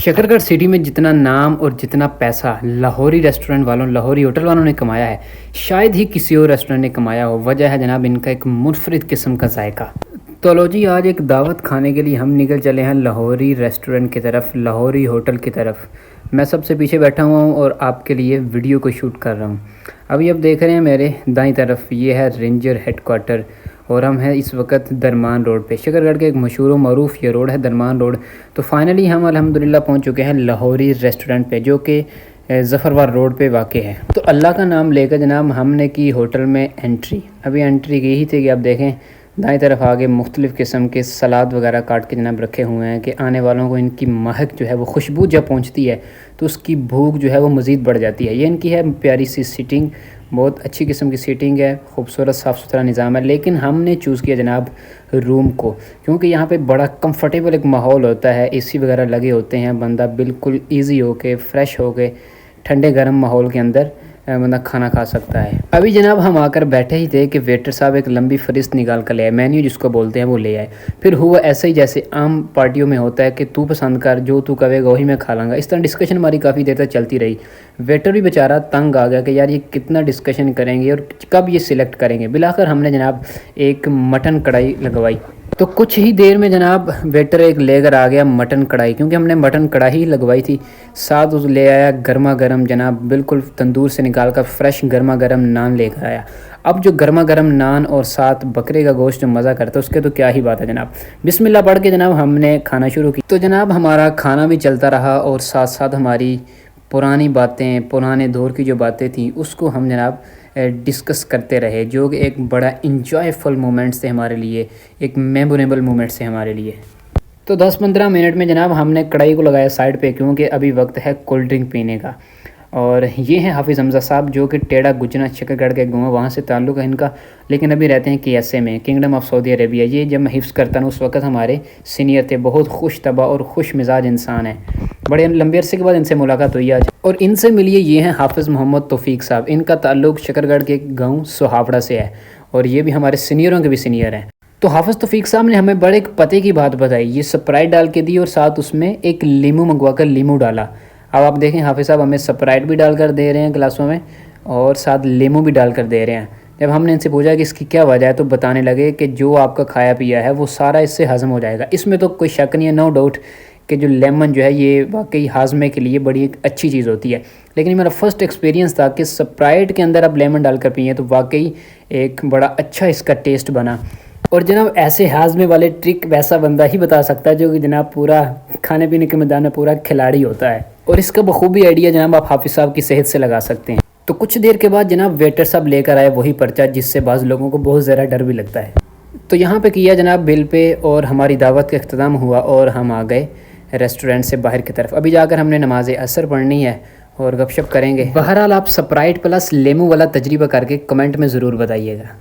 Shakargarh city में जितना नाम और जितना पैसा लाहौरी रेस्टोरेंट वालों, लाहौरी होटल वालों ने कमाया है, शायद ही किसी और रेस्टोरेंट ने कमाया हो। वजह है जनाब इनका एक मुनफरिद किस्म का जायका। तो लो जी, आज एक दावत खाने के लिए हम निकल चले हैं लाहौरी रेस्टोरेंट की तरफ, लाहौरी होटल की तरफ। मैं सबसे पीछे बैठा हुआ हूँ और आपके लिए वीडियो को शूट कर रहा हूँ। अभी आप देख रहे हैं मेरे दाईं तरफ, ये है रेंजर हेडक्वार्टर और हम हैं इस वक्त दरमान रोड पे। शकरगढ़ के एक मशहूर व मरूफ ये रोड है दरमान रोड। तो फाइनली हम अल्हम्दुलिल्लाह पहुंच चुके हैं लाहौरी रेस्टोरेंट पे, जो कि ज़फ़रवार रोड पे वाक़ है। तो अल्लाह का नाम लेकर जनाब हमने की होटल में एंट्री। अभी एंट्री की ही थी कि आप देखें दाएं तरफ आगे मुख्तलिफ़ किस्म के सलाद वगैरह काट के जनाब रखे हुए हैं कि आने वालों को इनकी महक जो है वो खुशबू जब पहुंचती है तो उसकी भूख जो है वो मज़ीद बढ़ जाती है। ये इनकी है प्यारी सी सीटिंग, बहुत अच्छी किस्म की सीटिंग है, खूबसूरत साफ़ सुथरा निज़ाम है। लेकिन हमने चूज़ किया जनाब रूम को, क्योंकि यहाँ पे बड़ा कंफर्टेबल एक माहौल होता है, एसी वगैरह लगे होते हैं, बंदा बिल्कुल ईजी होके फ्रेश होके ठंडे गर्म माहौल के अंदर बंदा खाना खा सकता है। अभी जनाब हम आकर बैठे ही थे कि वेटर साहब एक लंबी फरिस्त निकाल कर ले आए, मेन्यू जिसको बोलते हैं वो ले आए। फिर हुआ ऐसे ही जैसे आम पार्टियों में होता है कि तू पसंद कर, जो तू कहेगा वही मैं खा लूँगा। इस तरह डिस्कशन हमारी काफ़ी देर तक चलती रही। वेटर भी बेचारा तंग आ गया कि यार ये कितना डिस्कशन करेंगे और कब ये सिलेक्ट करेंगे। बिलाकर हमने जनाब एक मटन कढ़ाई लगवाई। तो कुछ ही देर में जनाब वेटर एक लेकर आ गया मटन कढ़ाई, क्योंकि हमने मटन कढ़ाई लगवाई थी। साथ उस ले आया गर्मा गर्म जनाब बिल्कुल तंदूर से निकाल कर फ्रेश गर्मा गर्म नान लेकर आया। अब जो गर्मा गर्म नान और साथ बकरे का गोश्त जो मज़ा करता है उसके तो क्या ही बात है जनाब। बिस्मिल्लाह पढ़ के जनाब हमने खाना शुरू की। तो जनाब हमारा खाना भी चलता रहा और साथ साथ हमारी पुरानी बातें, पुराने दौर की जो बातें थी उसको हम जनाब डिस्कस करते रहे, जो कि एक बड़ा इंजॉयफुल मोमेंट्स थे हमारे लिए, एक मेमोरेबल मोमेंट्स थे हमारे लिए। तो 10-15 मिनट में जनाब हमने कढ़ाई को लगाया साइड पे, क्योंकि अभी वक्त है कोल्ड ड्रिंक पीने का। और ये हैं हाफिज़ हमज़ा साहब, जो कि टेढ़ा गुजना शकरगढ़ के गाँव, वहाँ से ताल्लुक़ है इनका, लेकिन अभी रहते हैं KSA में, किंगडम ऑफ सऊदी अरेबिया। ये जब मैं हिफ्ज़ करता हूँ उस वक्त हमारे सीनियर थे, बहुत खुश तबा और खुश मिजाज इंसान है। बड़े लंबे अरसे के बाद इनसे मुलाकात हुई आज, और इनसे मिलिए। ये हैं हाफिज़ मोहम्मद तौफीक साहब, इनका ताल्लुक़ शकरगढ़ के गाँव सोहावड़ा से है और ये भी हमारे सीनियरों के भी सीनियर हैं। तो हाफिज़ तौफीक साहब ने हमें बड़े एक पते की बात बताई, ये स्प्राइट डाल के दी और साथ उसमें एक लीमू मंगवा कर लीमू डाला। अब आप देखें हाफिज़ साहब हमें स्प्राइट भी डाल कर दे रहे हैं गिलासों में और साथ लीमू भी डाल कर दे रहे हैं। जब हमने इनसे पूछा कि इसकी क्या वजह है तो बताने लगे कि जो आपका खाया पिया है वो सारा इससे हज़म हो जाएगा। इसमें तो कोई शक नहीं है, नो डाउट कि जो लेमन जो है ये वाकई हाजमे के लिए बड़ी एक अच्छी चीज़ होती है। लेकिन मेरा फर्स्ट एक्सपीरियंस था कि स्प्राइट के अंदर आप लेमन डाल कर पिए तो वाकई एक बड़ा अच्छा इसका टेस्ट बना। और जनाब ऐसे हाजमे वाले ट्रिक वैसा बंदा ही बता सकता है जो कि जनाब पूरा खाने पीने के मैदान में पूरा खिलाड़ी होता है, और इसका बखूबी आइडिया जनाब आप हाफिज़ साहब की सेहत से लगा सकते हैं। तो कुछ देर के बाद जनाब वेटर साहब लेकर आए वही पर्चा जिससे बाज़ लोगों को बहुत ज़्यादा डर भी लगता है। तो यहाँ पे किया जनाब बिल पे और हमारी दावत का इख्तिताम हुआ और हम आ गए रेस्टोरेंट से बाहर की तरफ। अभी जाकर हमने नमाज असर पढ़नी है और गपशप करेंगे। बहरहाल आप स्प्राइट प्लस लेमू वाला तजर्बा करके कमेंट में ज़रूर बताइएगा।